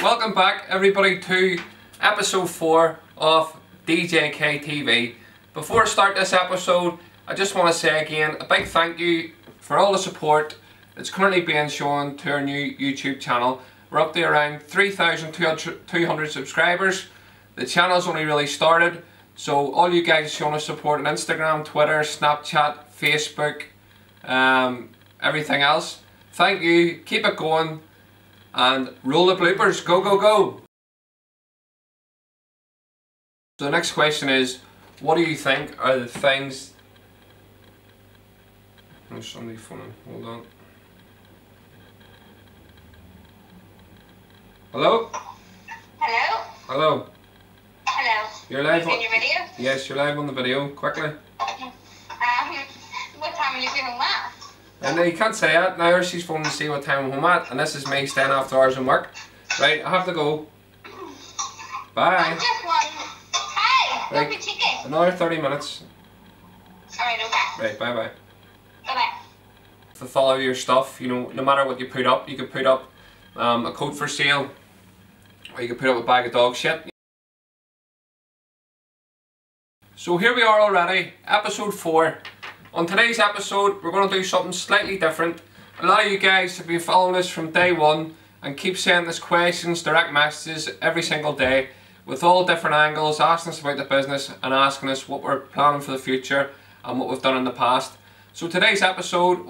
Welcome back everybody to episode 4 of DJK TV. Before I start this episode, I just want to say again a big thank you for all the support that's currently being shown to our new YouTube channel. We're up to around 3,200 subscribers. The channel's only really started, so all you guys showing us support on Instagram, Twitter, Snapchat, Facebook, everything else. Thank you, keep it going, and roll the bloopers, go go go! So the next question is, what do you think are the things... There's somebody phoning, hold on. Hello? Hello? Hello? Hello. You're live on your video? Yes, you're live on the video, quickly. What time will you be home at? And you can't say that, now she's phoning to see what time I'm home at, and this is me staying after hours in work. Right, I have to go. Bye. Just one. Hey, don't be cheeky. Another 30 minutes. Alright, okay. Right, bye bye. Bye-bye. To follow your stuff, you know, no matter what you put up, you could put up a coat for sale, or you could put up a bag of dog shit. So here we are already, episode 4. On today's episode, we're going to do something slightly different. A lot of you guys have been following us from day one and keep sending us questions, direct messages every single day with all different angles, asking us about the business and asking us what we're planning for the future and what we've done in the past. So today's episode,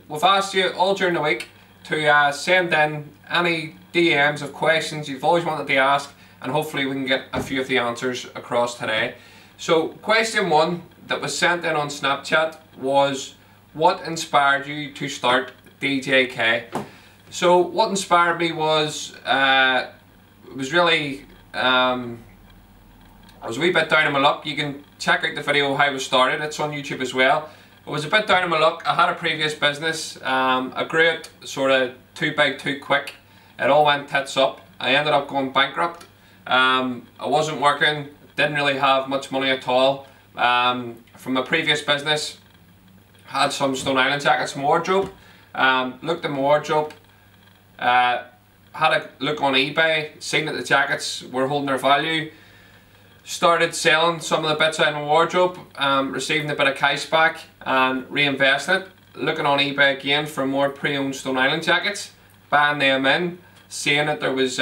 we've asked you all during the week to send in any DMs of questions you've always wanted to ask, and hopefully we can get a few of the answers across today. So question 1 that was sent in on Snapchat was, what inspired you to start DJK? So what inspired me was, it was really, I was a wee bit down on my luck. You can check out the video how I was started, it's on YouTube as well. I was a bit down on my luck. I had a previous business, I grew it sort of too big too quick. It all went tits up. I ended up going bankrupt. I wasn't working, didn't really have much money at all. From my previous business, had some Stone Island jackets in my wardrobe. Looked at my wardrobe, had a look on eBay, seen that the jackets were holding their value. Started selling some of the bits out of my wardrobe, receiving a bit of cash back and reinvesting it. Looking on eBay again for more pre-owned Stone Island jackets, buying them in, seeing that there was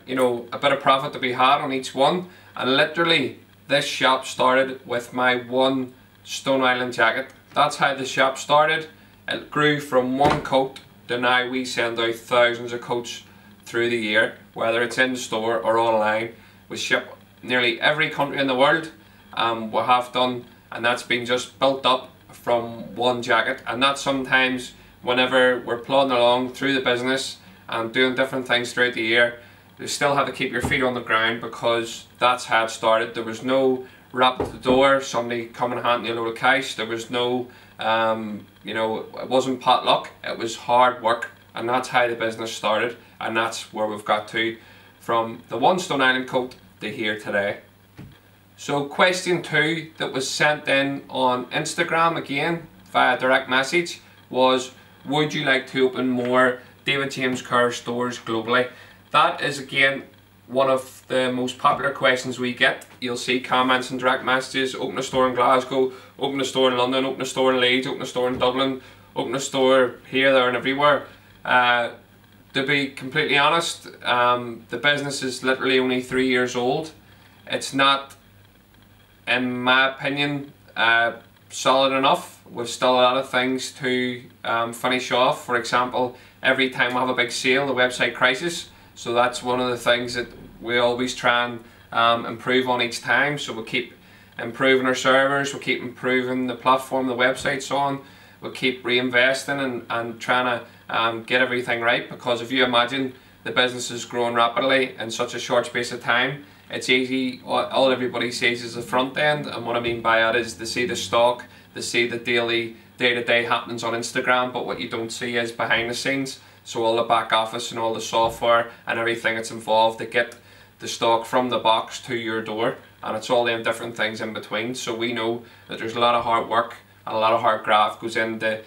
you know, a bit of profit to be had on each one, and literally this shop started with my one Stone Island jacket. That's how the shop started. It grew from one coat to now we send out thousands of coats through the year, whether it's in store or online. We ship nearly every country in the world, we have done, and that's been just built up from one jacket. And that's sometimes whenever we're plodding along through the business and doing different things throughout the year, you still have to keep your feet on the ground, because that's how it started. There was no rap at the door, somebody coming and handing you a load of cash. There was no, you know, it wasn't potluck, it was hard work, and that's how the business started, and that's where we've got to, from the one Stone Island coat to here today. So question 2 that was sent in on Instagram again via direct message was, would you like to open more David James Kerr stores globally? That is again one of the most popular questions we get. You'll see comments and direct messages: open a store in Glasgow, open a store in London, open a store in Leeds, open a store in Dublin, open a store here, there and everywhere. To be completely honest, the business is literally only 3 years old. It's not, in my opinion, solid enough. We've still a lot of things to finish off. For example, every time we have a big sale, the website crisis. So that's one of the things that we always try and improve on each time. So we keep improving our servers, we keep improving the platform, the website, so on. We keep reinvesting and trying to get everything right, because if you imagine the business is growing rapidly in such a short space of time, it's easy, all everybody sees is the front end, and what I mean by that is they see the stock, they see the daily, day-to-day happenings on Instagram, but what you don't see is behind the scenes. So all the back office and all the software and everything that's involved to get the stock from the box to your door, and it's all them different things in between. So we know that there's a lot of hard work and a lot of hard graft goes into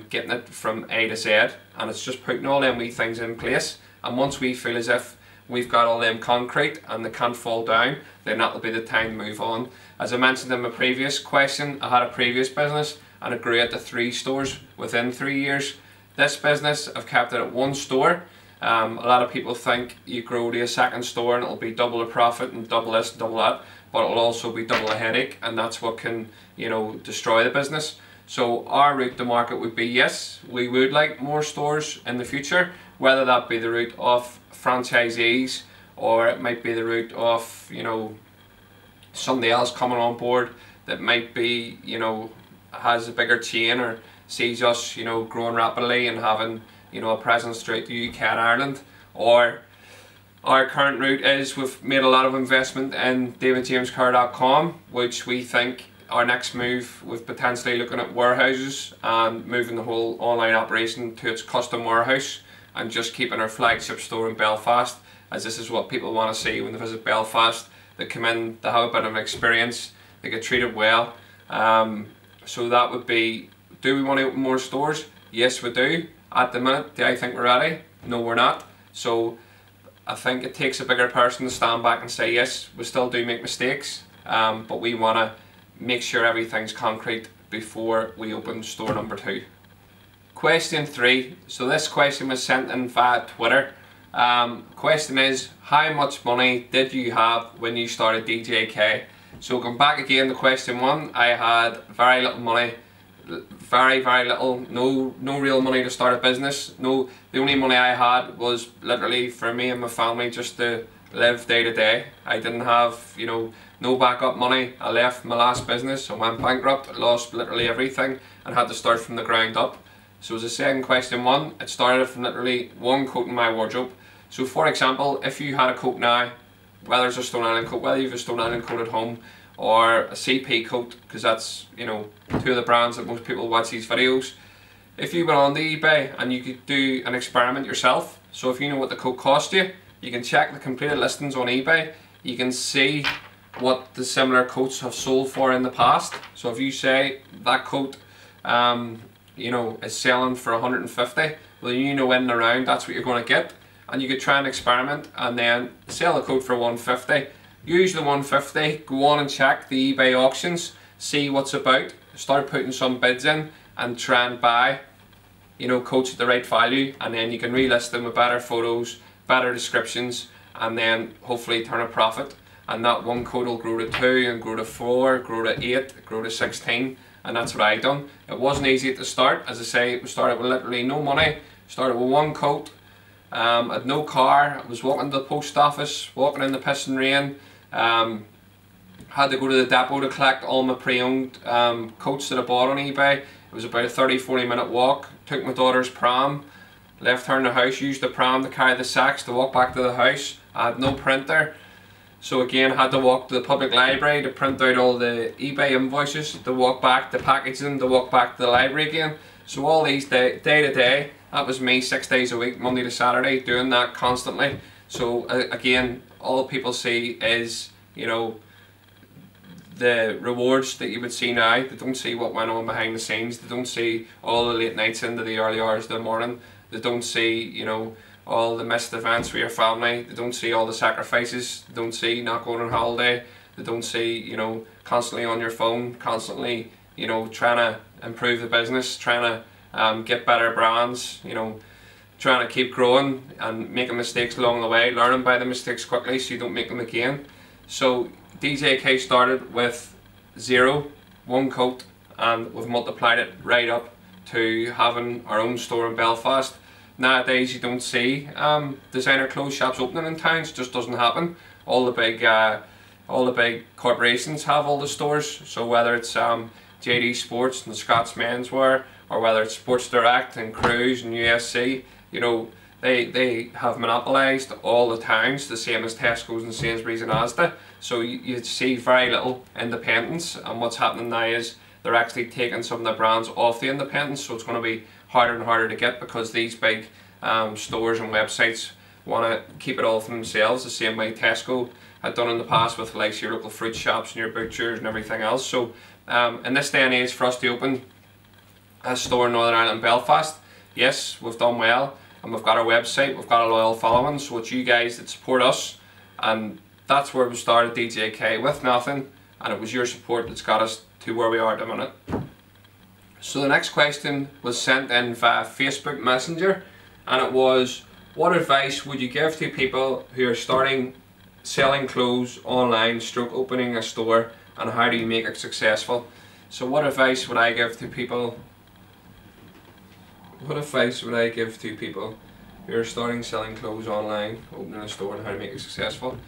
getting it from A to Z, and it's just putting all them wee things in place. And once we feel as if we've got all them concrete and they can't fall down, then that'll be the time to move on. As I mentioned in my previous question, I had a previous business and it grew to 3 stores within 3 years. This business, I've kept it at 1 store. A lot of people think you grow to a 2nd store and it'll be double the profit and double this and double that, but it'll also be double the headache, and that's what can, you know, destroy the business. So our route to market would be, yes, we would like more stores in the future, whether that be the route of franchisees or it might be the route of, you know, somebody else coming on board that might be, you know, has a bigger chain or sees us, you know, growing rapidly and having, you know, a presence throughout the UK and Ireland. Or our current route is we've made a lot of investment in DJK.INTERNATIONal, which we think our next move, with potentially looking at warehouses and moving the whole online operation to its custom warehouse and just keeping our flagship store in Belfast, as this is what people want to see when they visit Belfast. They come in, they have a bit of an experience, they get treated well. So that would be, do we want to open more stores? Yes, we do. At the minute, do I think we're ready? No, we're not. So I think it takes a bigger person to stand back and say, yes, we still do make mistakes, but we want to make sure everything's concrete before we open store number 2. Question 3. So this question was sent in via Twitter. Question is, how much money did you have when you started DJK? So going back again to question 1, I had very little money, very little, no real money to start a business. No, the only money I had was literally for me and my family just to live day to day. I didn't have, you know, no backup money. I left my last business, I went bankrupt, lost literally everything and had to start from the ground up. So as I said in question 1, it started from literally 1 coat in my wardrobe. So for example, if you had a coat now, whether it's a Stone Island coat, whether you have a Stone Island coat at home or a CP coat, because that's, you know, 2 of the brands that most people watch these videos. If you went on to eBay and you could do an experiment yourself, so if you know what the coat cost you, you can check the completed listings on eBay, you can see what the similar coats have sold for in the past. So if you say that coat, you know, is selling for 150, well, you know in and around that's what you're going to get, and you could try and experiment and then sell a coat for 150. Use the 150, go on and check the eBay auctions, see what's about, start putting some bids in and try and buy, you know, coats at the right value, and then you can relist them with better photos, better descriptions, and then hopefully turn a profit. And that 1 coat will grow to 2 and grow to 4, grow to 8, grow to 16, and that's what I done. It wasn't easy at the start. As I say, we started with literally no money, started with 1 coat, had no car, I was walking to the post office, walking in the piss and rain, had to go to the depot to collect all my pre-owned coats that I bought on eBay. It was about a 30-40 minute walk. Took my daughter's pram, left her in the house, used the pram to carry the sacks to walk back to the house. I had no printer, so again had to walk to the public library to print out all the eBay invoices, to walk back to package them, to walk back to the library again. So all these day to day, that was me 6 days a week, Monday to Saturday, doing that constantly. So again, all people see is, you know, the rewards that you would see now. They don't see what went on behind the scenes. They don't see all the late nights into the early hours of the morning. They don't see, you know, all the missed events with your family. They don't see all the sacrifices. They don't see not going on holiday. They don't see, you know, constantly on your phone, constantly, you know, trying to improve the business, trying to get better brands, you know, trying to keep growing and making mistakes along the way, learning by the mistakes quickly so you don't make them again. So DJK started with 0, 1 coat, and we've multiplied it right up to having our own store in Belfast. Nowadays you don't see designer clothes shops opening in towns, it just doesn't happen. All the big corporations have all the stores, so whether it's JD Sports and Scott's Menswear, or whether it's Sports Direct and Cruise and USC, you know, they have monopolised all the towns, the same as Tesco's and Sainsbury's and Asda. So you see very little independence, and what's happening now is they're actually taking some of the brands off the independents, so it's going to be harder and harder to get, because these big stores and websites want to keep it all for themselves, the same way Tesco had done in the past with like your local fruit shops and your butchers and everything else. So in this day and age, for us to open a store in Northern Ireland, Belfast, yes, we've done well. and we've got our website, we've got a loyal following, so it's you guys that support us, and that's where we started DJK with nothing, and it was your support that's got us to where we are at the minute. So the next question was sent in via Facebook Messenger, and it was, what advice would you give to people who are starting selling clothes online stroke opening a store, and how do you make it successful? So what advice would I give to people? What advice would I give to people who are starting selling clothes online, opening a store, and how to make it successful?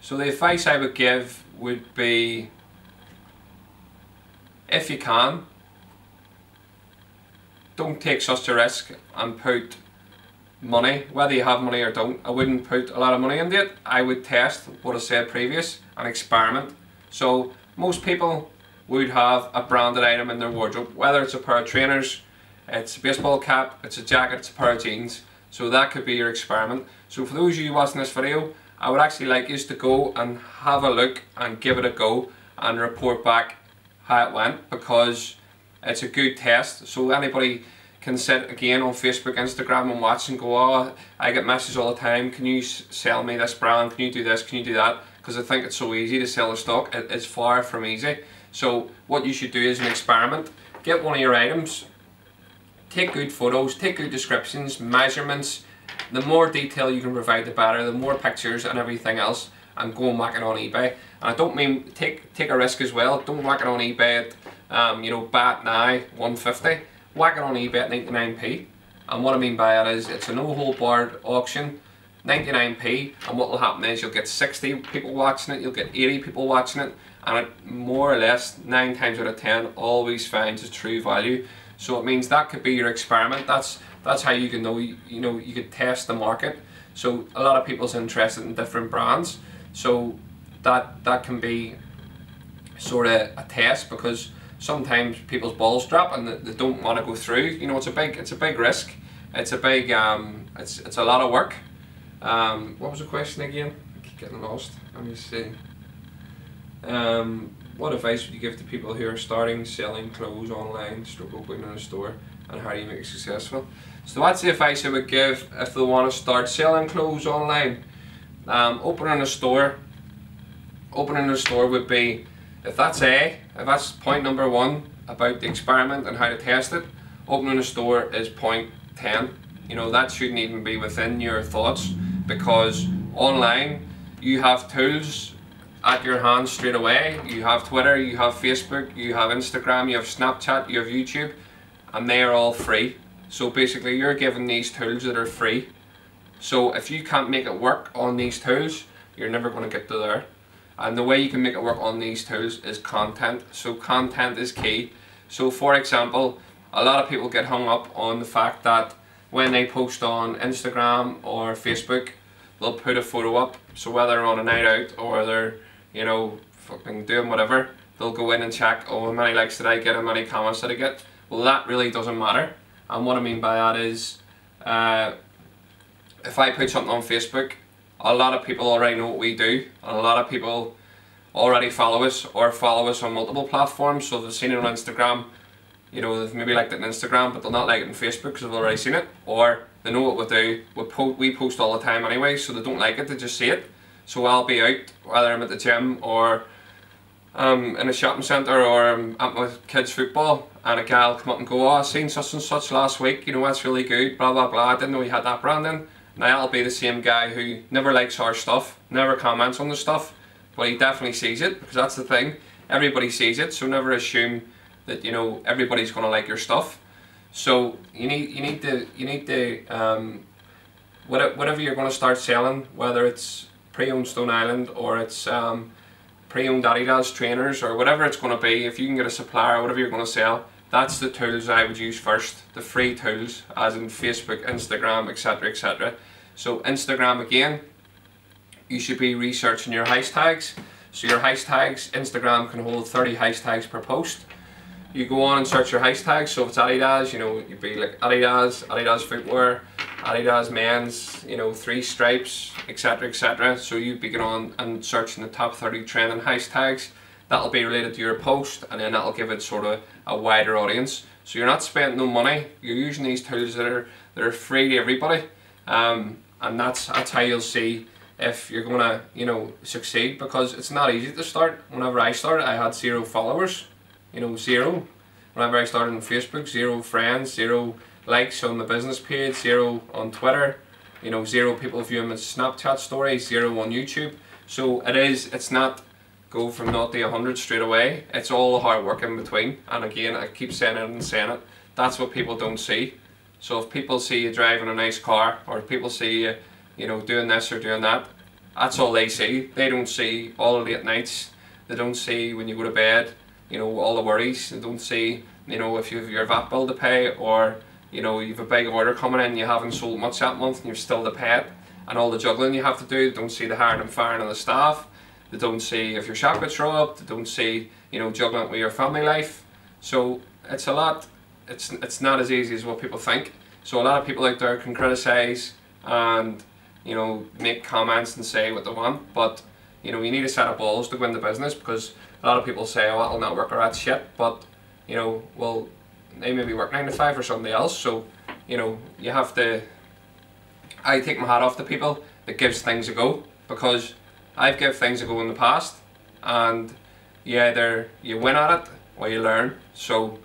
So the advice I would give would be, if you can, don't take such a risk and put money, whether you have money or don't. I wouldn't put a lot of money into it. I would test what I said previous and experiment. So most people would have a branded item in their wardrobe, whether it's a pair of trainers, it's a baseball cap, it's a jacket, it's a pair of jeans. So that could be your experiment. So for those of you watching this video, I would actually like you to go and have a look and give it a go and report back how it went, because it's a good test. So anybody can sit again on Facebook, Instagram and watch and go, oh, I get messages all the time, can you sell me this brand, can you do this, can you do that? Because I think it's so easy to sell a stock. It's far from easy. So what you should do is an experiment. Get one of your items, take good photos, take good descriptions, measurements. The more detail you can provide, the better, the more pictures and everything else, and go and whack it on eBay. And I don't mean take a risk as well. Don't whack it on eBay at you know, bat now 150. Whack it on eBay at 99p. And what I mean by that is it's a no hold barred auction, 99p, and what will happen is you'll get 60 people watching it, you'll get 80 people watching it, and it more or less 9 times out of 10 always finds a true value. So it means that could be your experiment. That's how you can know, you know, you could test the market. So a lot of people's interested in different brands, so that can be sort of a test, because sometimes people's balls drop and they don't want to go through. You know, it's a big risk. It's a big it's a lot of work. What was the question again? I keep getting lost. Let me see. What advice would you give to people who are starting selling clothes online, stroke opening a store, and how do you make it successful? So that's the advice I would give if they want to start selling clothes online. Opening a store would be, if that's point number 1 about the experiment and how to test it, opening a store is point 10. You know, that shouldn't even be within your thoughts, because online you have tools at your hands straight away. You have Twitter, you have Facebook, you have Instagram, you have Snapchat, you have YouTube, and they are all free. So basically you're given these tools that are free. So if you can't make it work on these tools, you're never going to get to there. And the way you can make it work on these tools is content. So content is key. So for example, a lot of people get hung up on the fact that when they post on Instagram or Facebook, they'll put a photo up. So whether they're on a night out or they're, you know, fucking doing whatever, they'll go in and check, oh, how many likes did I get, how many comments did I get? Well, that really doesn't matter. And what I mean by that is, if I put something on Facebook, a lot of people already know what we do, and a lot of people already follow us or follow us on multiple platforms. So they've seen it on Instagram, you know, they've maybe liked it on Instagram, but they'll not like it on Facebook because they've already seen it, or they know what we do. We post all the time anyway, so they don't like it, they just see it. So I'll be out, whether I'm at the gym or in a shopping centre or at my kids' football, and a guy will come up and go, oh, I seen such and such last week, you know, that's really good, blah blah blah, I didn't know he had that brand in. Now I'll be the same guy who never likes our stuff, never comments on the stuff, but he definitely sees it, because that's the thing, everybody sees it, so never assume that, you know, everybody's going to like your stuff. So you need to whatever you're going to start selling, whether it's pre-owned Stone Island or it's pre-owned Adidas trainers or whatever it's going to be, if you can get a supplier, whatever you're going to sell, that's the tools I would use first, the free tools, as in Facebook, Instagram, etc, etc. So Instagram, again, you should be researching your hashtags. So your hashtags, Instagram can hold 30 hashtags per post. You go on and search your hashtags, so if it's Adidas, you know, you'd be like Adidas, Adidas footwear, Adidas men's, you know, 3 stripes, etc, etc. So you'd be going on and searching the top 30 trending hashtags. That'll be related to your post, and then that'll give it sort of a wider audience. So you're not spending no money, you're using these tools that are free to everybody. and that's how you'll see if you're gonna, you know, succeed, because it's not easy to start. Whenever I started, I had 0 followers, you know, 0. Whenever I started on Facebook, 0 friends, 0 likes on the business page, 0 on Twitter, you know, 0 people viewing my Snapchat stories, 0 on YouTube. So it's not go from 0 to 100 straight away. It's all hard work in between. And again, I keep saying it and saying it, that's what people don't see. So if people see you driving a nice car, or if people see you, you know, doing this or doing that, that's all they see. They don't see all the late nights. They don't see when you go to bed, you know, all the worries. They don't see, you know, if you have your VAT bill to pay, or, you know, you have a big order coming in, you haven't sold much that month and you're still to pay it, and all the juggling you have to do. They don't see the hiring and firing of the staff. They don't see if your shop gets robbed. They don't see, you know, juggling with your family life. So it's a lot. It's not as easy as what people think. So a lot of people out there can criticise and, you know, make comments and say what they want, but, you know, you need a set of balls to win the business, because a lot of people say, oh, that'll not work, or that's shit, but, you know, well, they maybe work 9 to 5 for somebody else. So, you know, you have to, I take my hat off to people that gives things a go, because I've given things a go in the past, and either you win at it or you learn. So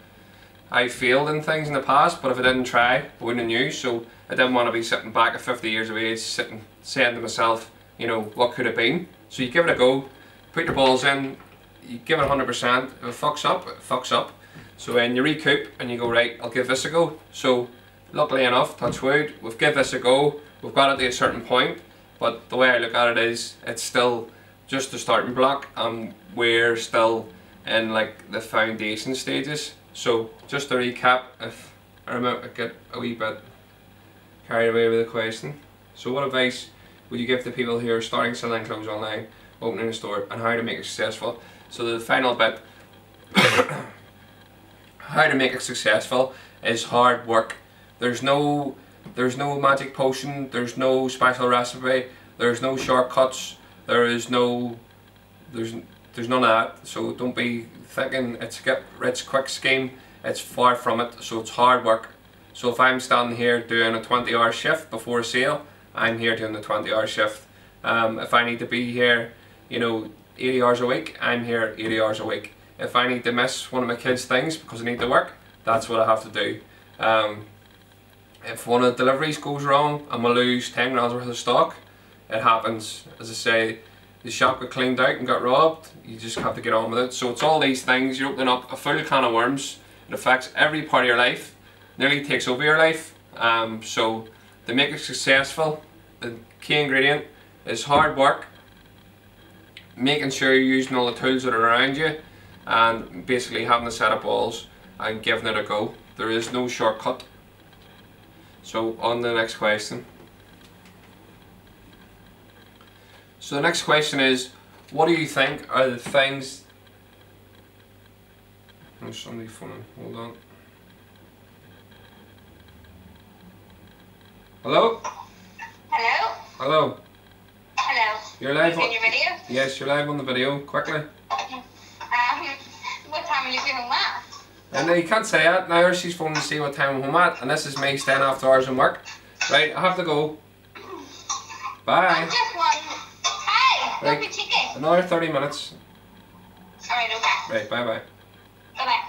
I failed in things in the past, but if I didn't try, I wouldn't have knew. So I didn't want to be sitting back at 50 years of age, saying to myself, you know, what could have been. So you give it a go, put your balls in, you give it 100%. If it fucks up, it fucks up. So then you recoup and you go, right, I'll give this a go. So luckily enough, touch wood, we've given this a go, we've got it to a certain point, but the way I look at it is, it's still just the starting block, and we're still in like the foundation stages. So just to recap, if I remember, I get a wee bit carried away with the question. So what advice would you give to people who are starting selling clothes online, opening a store, and how to make it successful? So the final bit, how to make it successful, is hard work. There's no magic potion, there's no special recipe, there's no shortcuts, there's none of that. So don't be thinking it's a get rich quick scheme. It's far from it. So it's hard work. So if I'm standing here doing a 20-hour shift before a sale, I'm here doing the 20-hour shift. If I need to be here, you know, 80 hours a week, I'm here 80 hours a week. If I need to miss one of my kids' things because I need to work, that's what I have to do. If one of the deliveries goes wrong and we lose 10 grand worth of stock, it happens. As I say, the shop got cleaned out and got robbed, you just have to get on with it. So it's all these things. You're opening up a full can of worms. It affects every part of your life, nearly takes over your life. So to make it successful, the key ingredient is hard work, making sure you're using all the tools that are around you, and basically having a set of balls and giving it a go. There is no shortcut. So on to the next question. So the next question is, what do you think are the things... There's somebody phoning, hold on. Hello? Hello? Hello? Hello? You're live on... your video? Yes, you're live on the video, quickly. What time will you be home at? And you can't say that, now she's phoning to see what time I'm home at, and this is me staying after hours and work. Right, I have to go. Bye. Just one. Hey, don't be cheeky. Another 30 minutes. Alright, okay. Right, bye bye. Bye-bye.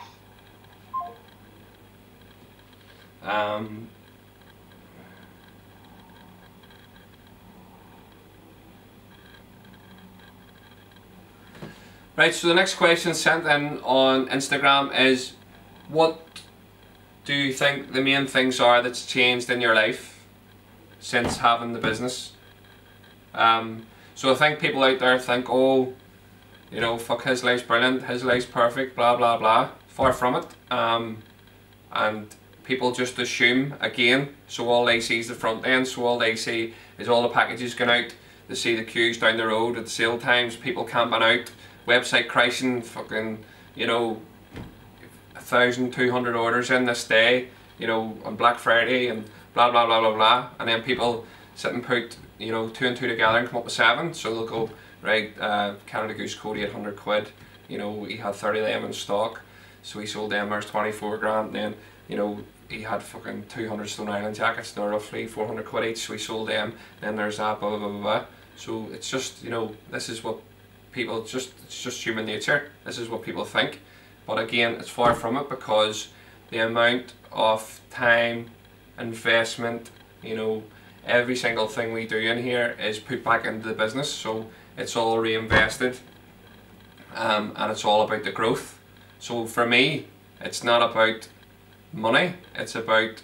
Right, so the next question sent in on Instagram is, what do you think the main things are that's changed in your life since having the business? So I think people out there think, oh, you know, fuck, his life's brilliant, his life's perfect, blah blah blah. Far from it. And people just assume, again, so all they see is the front end, so all they see is all the packages going out, they see the queues down the road at the sale times, people camping out, website crashing, fucking, you know, 1,200 orders in this day, you know, on Black Friday, and blah blah blah blah blah, and then people sit and put, you know, 2 and 2 together and come up with 7, so they'll go, right, Canada Goose code 800 quid, you know, he had 30 of them in stock, so he sold them, there's 24 grand, and then, you know, he had fucking 200 Stone Island jackets, they're roughly 400 quid each, so we sold them. Then there's that, blah blah blah blah. So it's just, you know, this is what people, it's just human nature. This is what people think. But again, it's far from it, because the amount of time, investment, you know, every single thing we do in here is put back into the business. So it's all reinvested, and it's all about the growth. So for me, it's not about money, it's about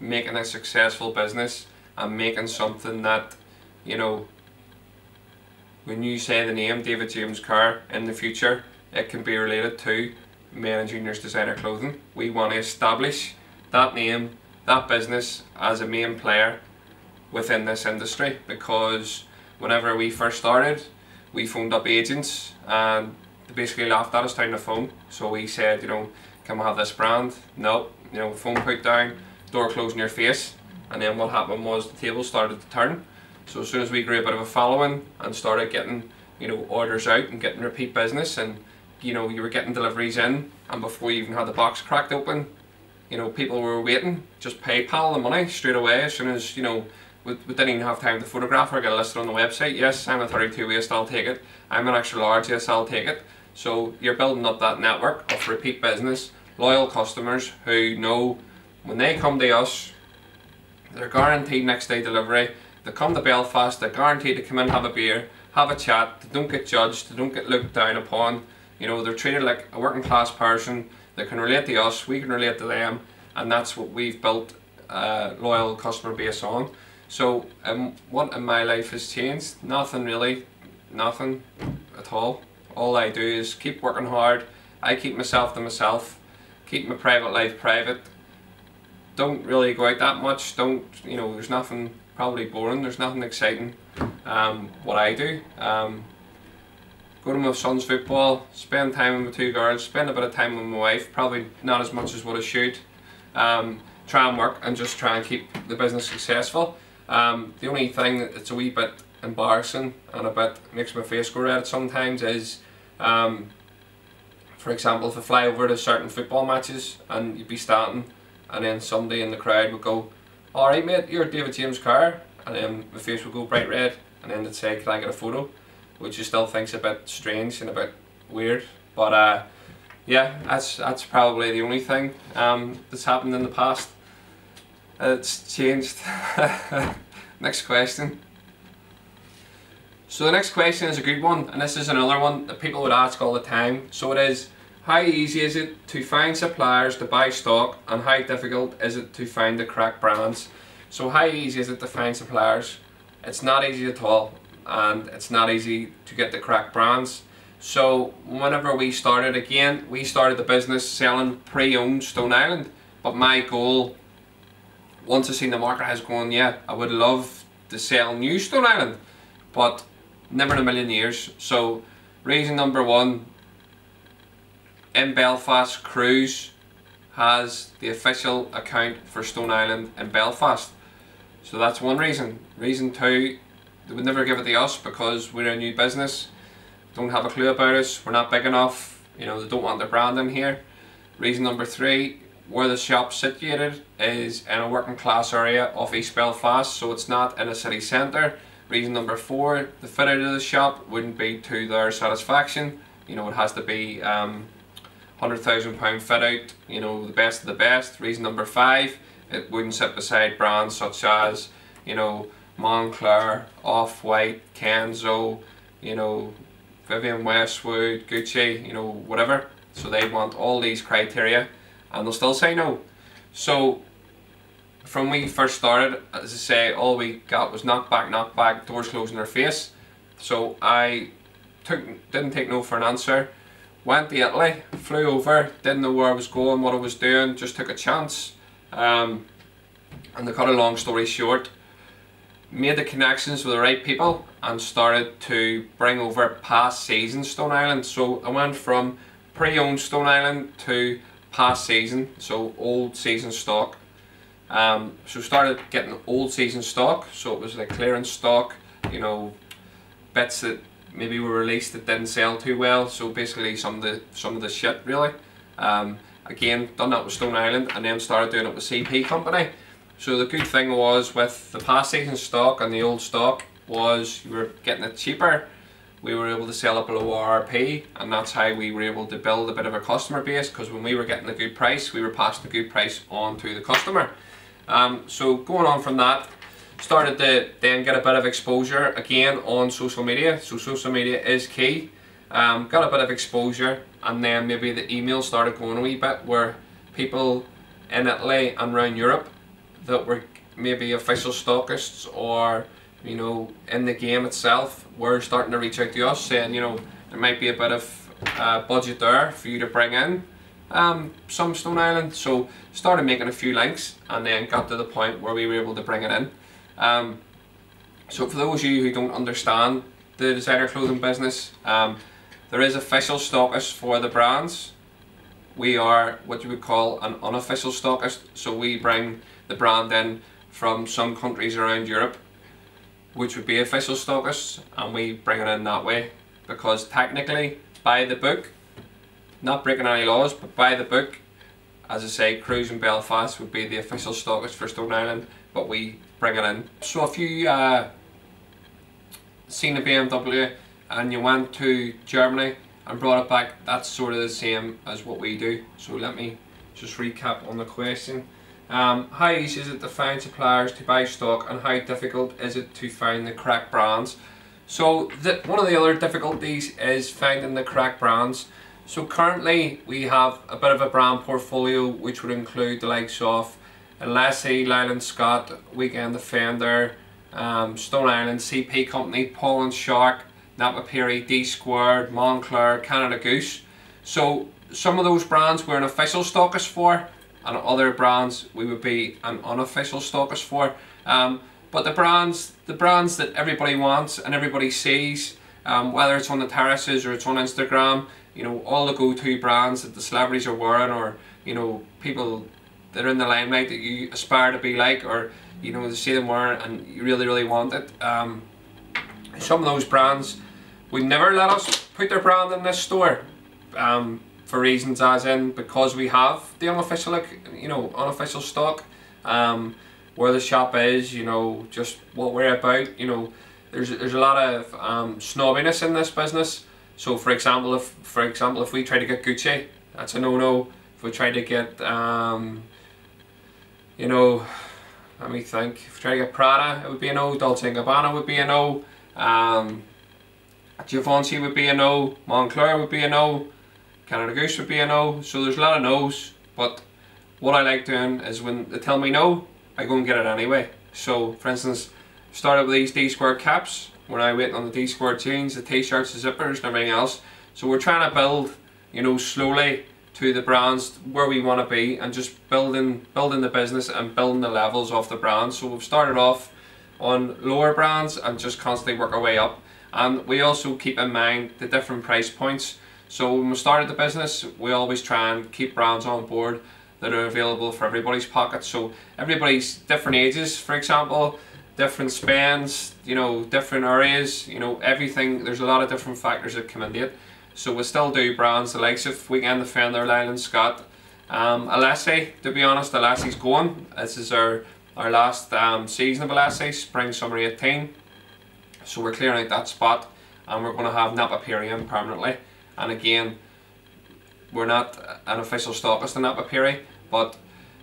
making a successful business and making something that, you know, when you say the name David James Kerr in the future, it can be related to Men and Juniors Designer Clothing. We want to establish that name, that business, as a main player within this industry, because whenever we first started, we phoned up agents and they basically laughed at us down the phone. So we said, you know, can we have this brand? No. You know, phone put down, door closed in your face. And then what happened was the table started to turn. So as soon as we grew a bit of a following and started getting, you know, orders out and getting repeat business, and you know, you were getting deliveries in, and before you even had the box cracked open, you know, people were waiting, just PayPal the money straight away. As soon as, you know, we didn't even have time to photograph or get it listed on the website. Yes, I'm a 32 waist, I'll take it. I'm an extra large, yes, I'll take it. So you're building up that network of repeat business, loyal customers who know when they come to us, they're guaranteed next day delivery. They come to Belfast, they're guaranteed to come in, have a beer, have a chat, they don't get judged, they don't get looked down upon. You know, they're treated like a working class person, they can relate to us, we can relate to them, and that's what we've built a loyal customer base on. So what in my life has changed? Nothing really, nothing at all. All I do is keep working hard, I keep myself to myself, keep my private life private, don't really go out that much, don't, you know, there's nothing probably boring, there's nothing exciting what I do. Go to my son's football, spend time with my two girls, spend a bit of time with my wife, probably not as much as what I should. Try and work and just try and keep the business successful. The only thing that's a wee bit embarrassing and a bit makes my face go red sometimes is, for example, if I fly over to certain football matches and you'd be starting, and then somebody in the crowd would go, "Alright mate, you're David James Kerr," and then my face would go bright red, and then they'd say, "Can I get a photo?" Which you still think's a bit strange and a bit weird, but yeah, that's probably the only thing that's happened in the past. It's changed. Next question. So the next question is a good one, and this is another one that people would ask all the time. So it is, how easy is it to find suppliers to buy stock, and how difficult is it to find the correct brands? So how easy is it to find suppliers? It's not easy at all, and it's not easy to get the correct brands. So whenever we started, again, we started the business selling pre-owned Stone Island, but my goal, once I seen the market, I was going, yeah, I would love to sell new Stone Island, but never in a million years. So reason number one, in Belfast, Cruise has the official account for Stone Island in Belfast. So that's one reason. Reason two, they would never give it to us because we're a new business, don't have a clue about us, we're not big enough, you know, they don't want their brand in here. Reason number three, where the shop's situated is in a working class area of East Belfast, so it's not in a city centre. Reason number four, the fit out of the shop wouldn't be to their satisfaction. You know, it has to be £100,000 fit out, you know, the best of the best. Reason number five, it wouldn't sit beside brands such as, you know, Moncler, Off-White, Kenzo, you know, Vivienne Westwood, Gucci, you know, whatever. So they want all these criteria and they'll still say no. So from when we first started, as I say, all we got was knock back, doors closed in their face. So I didn't take no for an answer. Went to Italy, flew over, didn't know where I was going, what I was doing, just took a chance. And to cut a long story short, made the connections with the right people and started to bring over past season Stone Island. So I went from pre-owned Stone Island to past season, so old season stock. So started getting old season stock, so it was like clearance stock, you know, bits that maybe were released that didn't sell too well, so basically some of the shit really. again done that with Stone Island, and then started doing it with CP Company. So the good thing was with the past season stock and the old stock was you were getting it cheaper. We were able to sell it below RRP, and that's how we were able to build a bit of a customer base, because when we were getting a good price, we were passing the good price on to the customer. So going on from that, started to then get a bit of exposure again on social media. So social media is key. Got a bit of exposure, and then maybe the email started going a wee bit, where people in Italy and around Europe that were maybe official stockists or, you know, in the game itself, were starting to reach out to us saying, you know, there might be a bit of budget there for you to bring in some Stone Island. So started making a few links, and then got to the point where we were able to bring it in. So for those of you who don't understand the designer clothing business, there is official stockists for the brands. We are what you would call an unofficial stockist, so we bring the brand in from some countries around Europe, which would be official stockists, and we bring it in that way, because technically, by the book, not breaking any laws, but by the book, as I say, Cruise and Belfast would be the official stockist for Stone Island, but we bring it in. So if you seen a BMW and you went to Germany and brought it back, that's sort of the same as what we do. So let me just recap on the question. How easy is it to find suppliers to buy stock, and how difficult is it to find the correct brands? So one of the other difficulties is finding the correct brands. So currently we have a bit of a brand portfolio, which would include the likes of Lassie, Leyland Scott, Weekend Defender, Stone Island, CP Company, Paul and Shark, Napa Perry, D Squared, Moncler, Canada Goose. So some of those brands we're an official stockist for, and other brands we would be an unofficial stockist for. But the brands that everybody wants and everybody sees, whether it's on the terraces or it's on Instagram, you know, all the go-to brands that the celebrities are wearing, or, you know, people that are in the limelight that you aspire to be like, or, you know, to see them wearing and you really, really want it. Some of those brands would never let us put their brand in this store, for reasons as in, because we have the unofficial, you know, unofficial stock, where the shop is, you know, just what we're about. You know, there's a lot of snobbiness in this business. So for example, if we try to get Gucci, that's a no-no. If we try to get you know, let me think, if we try to get Prada, it would be a no. Dolce & Gabbana would be a no. Givenchy would be a no. Moncler would be a no. Canada Goose would be a no. So there's a lot of no's, but what I like doing is when they tell me no, I go and get it anyway. So for instance, started with these D Squared caps. We're now waiting on the D Squared jeans, the t-shirts, the zippers and everything else. So we're trying to build, you know, slowly to the brands where we want to be, and just building the business and building the levels of the brands. So we've started off on lower brands and just constantly work our way up. And we also keep in mind the different price points. So when we started the business, we always try and keep brands on board that are available for everybody's pocket. So everybody's different ages, for example, different spends, you know, different areas, you know, everything. There's a lot of different factors that come into it. So we still do brands the likes of Weekend Defender, Leyland Scott, Lassie. To be honest, Lassie's going. This is our last season of Lassie, spring summer 18. So we're clearing out that spot, and we're going to have Napa Perry in permanently. And again, we're not an official stockist in Napa Perry, but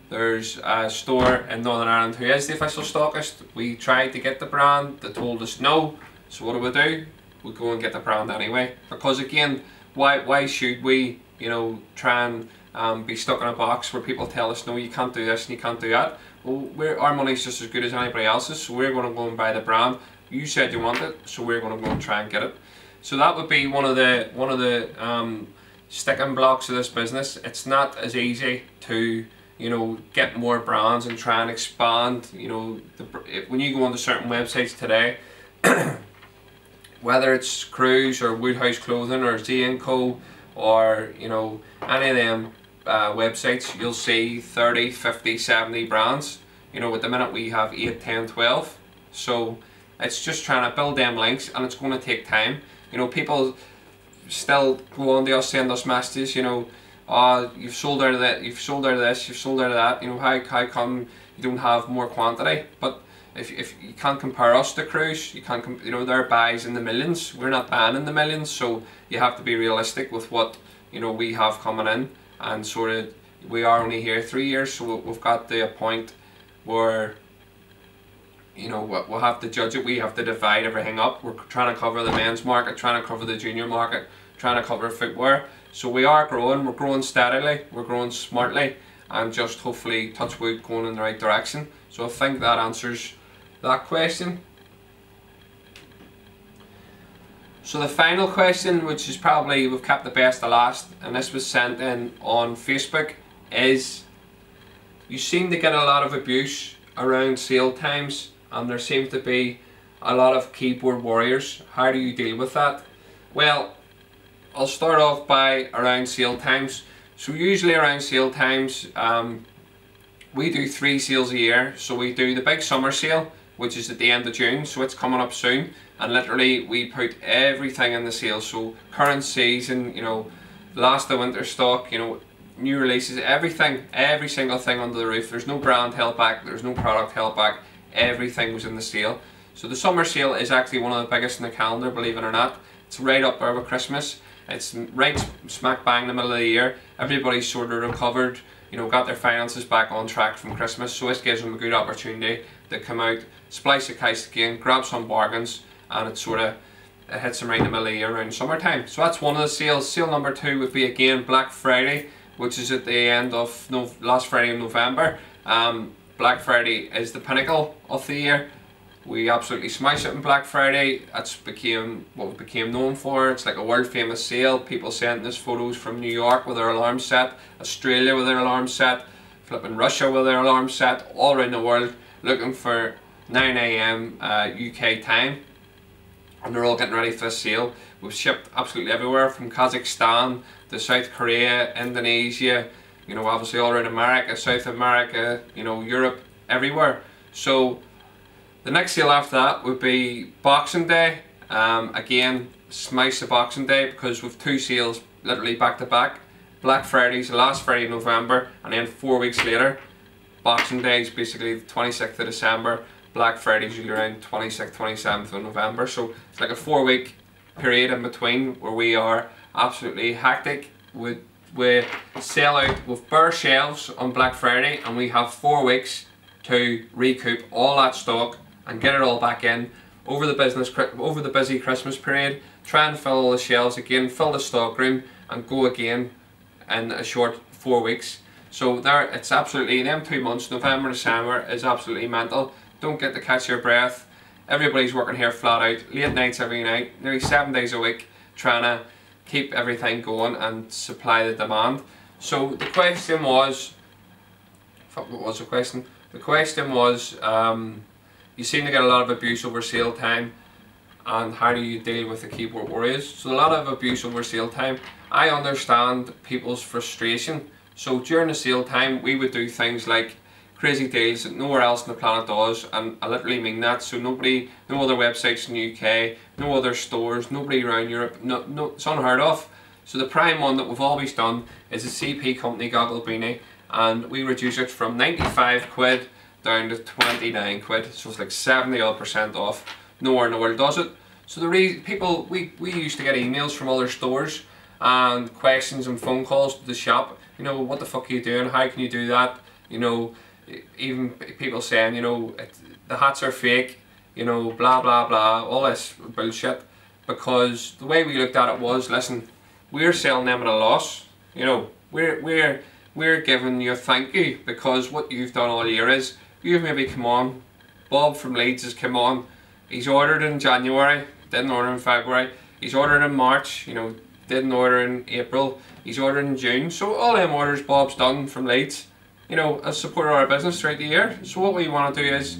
there's a store in Northern Ireland who is the official stockist. We tried to get the brand, they told us no. So what do? We go and get the brand anyway. Because again, why should we, you know, try and be stuck in a box where people tell us no, you can't do this and you can't do that. Well, our money's just as good as anybody else's, so we're going to go and buy the brand. You said you want it, so we're going to go and try and get it. So that would be one of the sticking blocks of this business. It's not as easy to, you know, get more brands and try and expand. You know, when you go onto certain websites today, whether it's Cruise or Woodhouse Clothing or Z&Co or, you know, any of them websites, you'll see 30, 50, 70 brands. You know, at the minute we have 8, 10, 12. So it's just trying to build them links, and it's going to take time. You know, people still go on to us, send us messages, you know, oh, you've sold out of that, you've sold out of this, you've sold out of that, you know, how come you don't have more quantity? But if you can't compare us to Cruise, you can't, you know, their buys in the millions, we're not buying in the millions, so you have to be realistic with what, you know, we have coming in, and sort of, we are only here 3 years, so we've got to a point where, you know, we'll have to judge it. We have to divide everything up. We're trying to cover the men's market, trying to cover the junior market, trying to cover footwear. So we are growing, we're growing steadily, we're growing smartly, and just hopefully, touch wood, going in the right direction. So I think that answers that question. So the final question, which is probably, we've kept the best to last, and this was sent in on Facebook, is you seem to get a lot of abuse around sale times, and there seems to be a lot of keyboard warriors. How do you deal with that? Well, I'll start off by around sale times. So usually around sale times, we do 3 sales a year. So we do the big summer sale, which is at the end of June, so it's coming up soon, and literally we put everything in the sale. So current season, you know, last of winter stock, you know, new releases, everything, every single thing under the roof. There's no brand held back, there's no product held back, everything was in the sale. So the summer sale is actually one of the biggest in the calendar, believe it or not. It's right up there with Christmas. It's right smack bang in the middle of the year. Everybody's sort of recovered, you know, got their finances back on track from Christmas, so it gives them a good opportunity to come out, splice the case again, grab some bargains, and it sort of, it hits them right in the middle of the year around summertime. So that's one of the sales. Sale number 2 would be again Black Friday, which is at the end of last Friday of November. Black Friday is the pinnacle of the year. We absolutely smash it on Black Friday. That's became what we became known for. It's like a world famous sale. People sending us photos from New York with their alarm set, Australia with their alarm set, flipping Russia with their alarm set, all around the world looking for 9 AM UK time. And they're all getting ready for the sale. We've shipped absolutely everywhere, from Kazakhstan to South Korea, Indonesia, you know, obviously all around America, South America, you know, Europe, everywhere. So the next sale after that would be Boxing Day. Again, smash the Boxing Day, because we've 2 sales literally back to back. Black Friday's the last Friday in November, and then 4 weeks later, Boxing Day is basically the 26th of December. Black Friday's usually around 26th, 27th of November. So it's like a 4-week period in between where we are absolutely hectic. We sell out with bare shelves on Black Friday, and we have 4 weeks to recoup all that stock and get it all back in over the busy Christmas period. Try and fill all the shelves again, fill the stock room, and go again in a short 4 weeks. So there, it's absolutely, them 2 months, November, December, is absolutely mental. Don't get to catch your breath. Everybody's working here flat out, late nights every night, nearly 7 days a week, trying to keep everything going and supply the demand. So the question was, what was the question? The question was, you seem to get a lot of abuse over sale time, and how do you deal with the keyboard warriors? So a lot of abuse over sale time. I understand people's frustration. So during the sale time, we would do things like crazy deals that nowhere else on the planet does, and I literally mean that. So no other websites in the UK, no other stores, nobody around Europe, no, it's unheard of. So the prime one that we've always done is a CP company goggle beanie, and we reduce it from 95 quid down to 29 quid, so it's like 70% off. Nowhere in the world does it. So the people, we used to get emails from other stores and questions and phone calls to the shop, you know, what the fuck are you doing, how can you do that, you know, even people saying, you know, the hats are fake, you know, blah blah blah, all this bullshit. Because the way we looked at it was, listen, we're selling them at a loss, you know, we're giving you a thank you, because what you've done all year is, you've maybe come on, Bob from Leeds has come on, he's ordered in January, didn't order in February, he's ordered in March, you know, didn't order in April, he's ordered in June. So all them orders Bob's done from Leeds, you know, has supported our business throughout the year. So what we want to do is,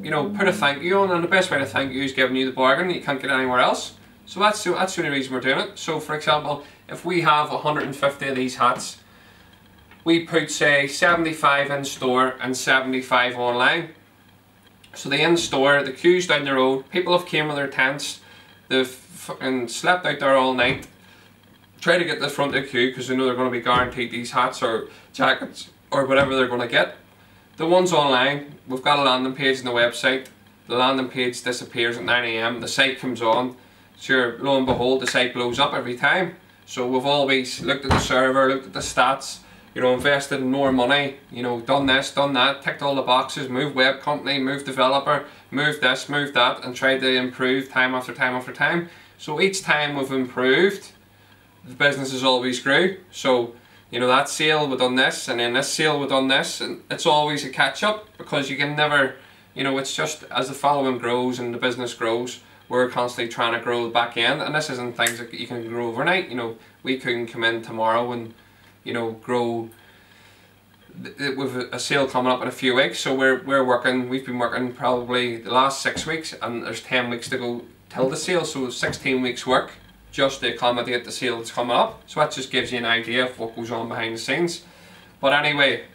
you know, put a thank you on, and the best way to thank you is giving you the bargain that you can't get anywhere else. So that's the only reason we're doing it. So for example, if we have 150 of these hats, we put say 75 in store and 75 online. So the in store, the queues down the road, people have came with their tents, they've fucking slept out there all night, try to get the front of the queue because they know they're going to be guaranteed these hats or jackets or whatever they're going to get. The ones online, we've got a landing page on the website. The landing page disappears at 9 AM, the site comes on, sure, lo and behold, the site blows up every time. So we've always looked at the server, looked at the stats, you know, invested in more money, you know, done this, done that, ticked all the boxes, moved web company, moved developer, moved this, moved that, and tried to improve time after time after time. So each time we've improved, the business has always grew. So, you know, that sale we've done this, and then this sale we've done this, and it's always a catch up because you can never, you know, it's just as the following grows and the business grows, we're constantly trying to grow the back end, and this isn't things that you can grow overnight. You know, we couldn't come in tomorrow and, you know, grow with a sale coming up in a few weeks. So we're working, we've been working probably the last 6 weeks, and there's 10 weeks to go till the sale, so 16 weeks work just to accommodate the sale that's coming up. So that just gives you an idea of what goes on behind the scenes. But anyway,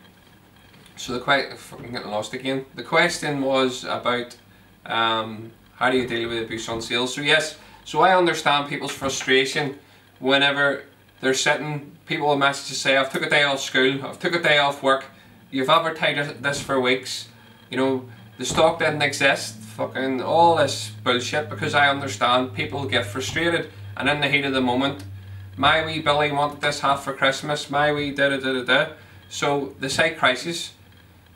so I'm getting lost again. The question was about how do you deal with abuse on sales? So yes, so I understand people's frustration whenever they're sitting, people will message to say, I've took a day off school, I've took a day off work, you've advertised this for weeks, you know, the stock didn't exist, fucking all this bullshit, because I understand people get frustrated, and in the heat of the moment, my wee Billy wanted this hat for Christmas, my wee da-da-da-da-da. So the site crisis,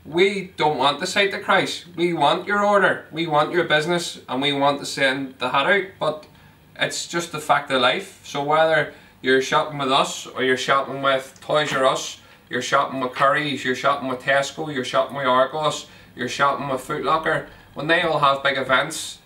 we don't want the site to crash. We want your order, we want your business, and we want to send the hat out, but it's just the fact of life. So whether you're shopping with us, or you're shopping with Toys R Us, you're shopping with Curry's, you're shopping with Tesco, you're shopping with Argos, you're shopping with Foot Locker, when they all have big events,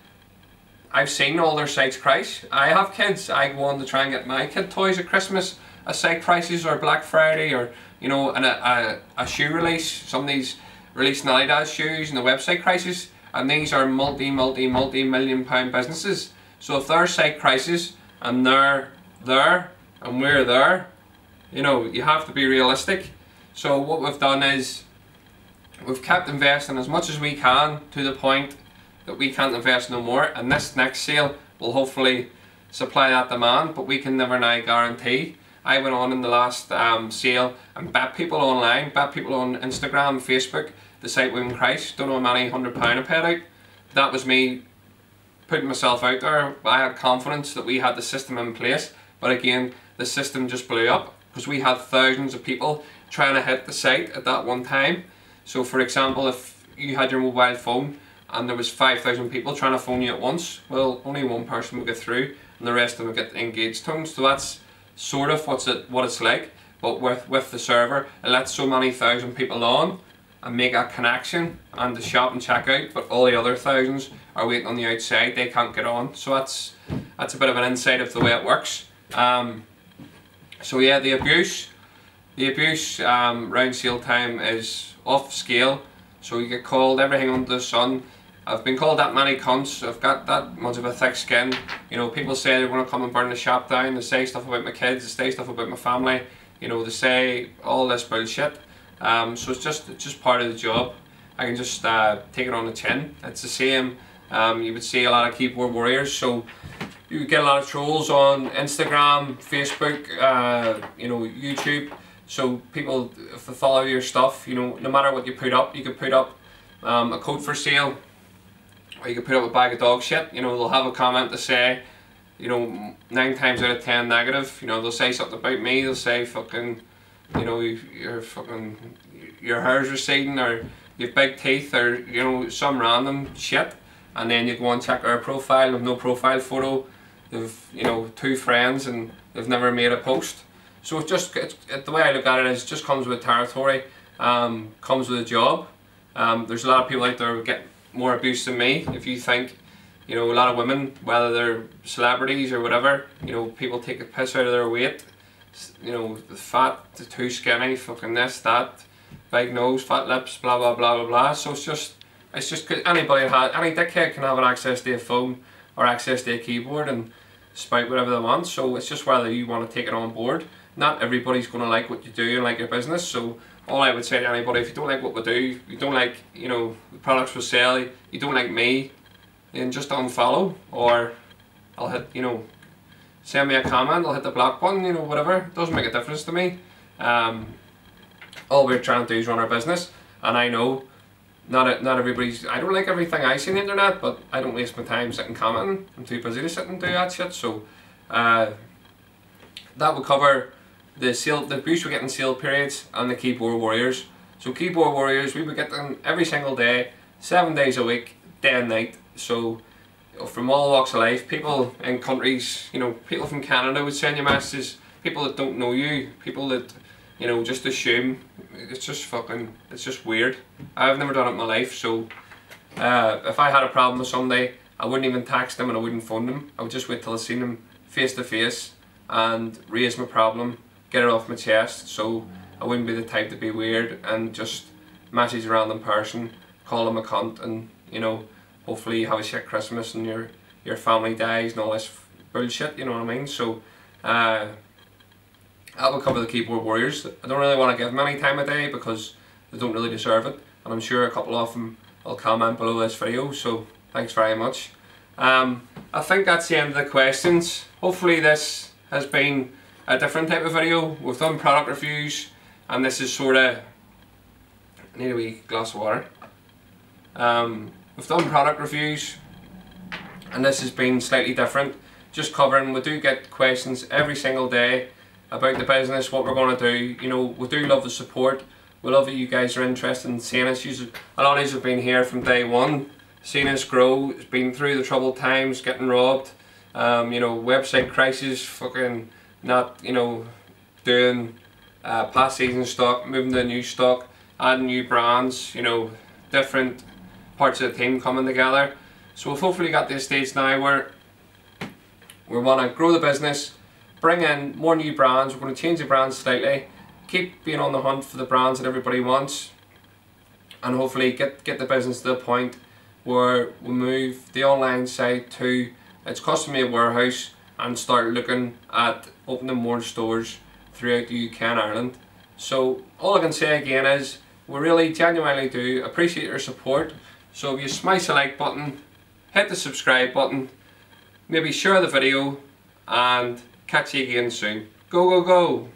I've seen all their sites crash. I have kids, I go on to try and get my kid toys at Christmas, a site crisis, or Black Friday, or, you know, a shoe release, somebody's releasing Adidas shoes, and the website crisis, and these are multi-million pound businesses. So if their site crisis, and they're there, and we're there, you know, you have to be realistic. So what we've done is, we've kept investing as much as we can to the point that we can't invest no more, and this next sale will hopefully supply that demand, but we can never now guarantee. I went on in the last sale and bet people online, bet people on Instagram, Facebook, the site wouldn't crash. Don't know how many £100 I paid out. That was me putting myself out there. I had confidence that we had the system in place, but again, the system just blew up because we had thousands of people trying to hit the site at that one time. So for example, if you had your mobile phone and there was 5,000 people trying to phone you at once, well, only one person would get through and the rest of them would get engaged tone. So that's sort of what it's like, but with the server, it lets so many thousand people on and make a connection and to shop and check out, but all the other thousands are waiting on the outside, they can't get on. So that's a bit of an insight of the way it works. So yeah, the abuse round sale time is off scale. So you get called everything under the sun. I've been called that many cunts, I've got that much of a thick skin. You know, people say they're going to come and burn the shop down, they say stuff about my kids, they say stuff about my family, you know, they say all this bullshit. So it's just part of the job. I can just take it on the chin. It's the same, you would see a lot of keyboard warriors, so you get a lot of trolls on Instagram, Facebook, you know, YouTube. So people, if they follow your stuff, you know, no matter what you put up, you could put up a coat for sale, or you could put up a bag of dog shit. You know, they'll have a comment to say, you know, 9 times out of 10 negative. You know, they'll say something about me, they'll say fucking, you know, your hair's receding, or you have big teeth, or, you know, some random shit. And then you go and check our profile, with no profile photo. They've, you know, 2 friends and they've never made a post. So the way I look at it is, it just comes with territory, comes with a job. There's a lot of people out there who get more abuse than me. If you think, you know, a lot of women, whether they're celebrities or whatever, you know, people take a piss out of their weight. You know, the fat, the too skinny, fucking this, that, big nose, fat lips, blah blah blah blah blah. So it's just any dickhead can have an access to a phone or access to a keyboard and spout whatever they want. So it's just whether you want to take it on board. Not everybody's going to like what you do and like your business. So all I would say to anybody, if you don't like what we do, you don't like, you know, the products we sell, you don't like me, then just unfollow, or I'll hit, you know, send me a comment, I'll hit the block button, you know, whatever. It doesn't make a difference to me. All we're trying to do is run our business, and I know not everybody's, I don't like everything I see on the internet, but I don't waste my time sitting commenting. I'm too busy to sit and do that shit. So that will cover the abuse we get in sale periods and the keyboard warriors. So keyboard warriors, we would get them every single day, 7 days a week, day and night. So from all walks of life, people in countries, you know, people from Canada would send you messages, people that don't know you, people that, you know, just assume. It's just fucking, it's just weird. I've never done it in my life, so if I had a problem with somebody, I wouldn't even text them and I wouldn't phone them. I would just wait till I seen them face to face and raise my problem, get it off my chest. So I wouldn't be the type to be weird and just message a random person, call them a cunt, and, you know, hopefully you have a shit Christmas and your family dies and all this bullshit, you know what I mean? So that will cover the keyboard warriors. I don't really want to give them any time of day because they don't really deserve it, and I'm sure a couple of them will comment below this video, so thanks very much. I think that's the end of the questions. Hopefully this has been a different type of video. We've done product reviews, and this is sort of, I need a wee glass of water. We've done product reviews, and this has been slightly different, just covering, we do get questions every single day about the business, what we're going to do. You know, we do love the support. We love that you guys are interested in seeing us. A lot of you have been here from day one, seen us grow. It's been through the troubled times, getting robbed, you know, website crisis, fucking not, you know, doing past season stock, moving to new stock, adding new brands, you know, different parts of the team coming together. So we've hopefully got to a stage now where we want to grow the business, bring in more new brands. We're going to change the brands slightly, keep being on the hunt for the brands that everybody wants, and hopefully get the business to the point where we move the online side to its custom made warehouse and start looking at opening more stores throughout the UK and Ireland. So all I can say again is we really genuinely do appreciate your support. So if you smash the like button, hit the subscribe button, maybe share the video, and catch you again soon. Go, go, go!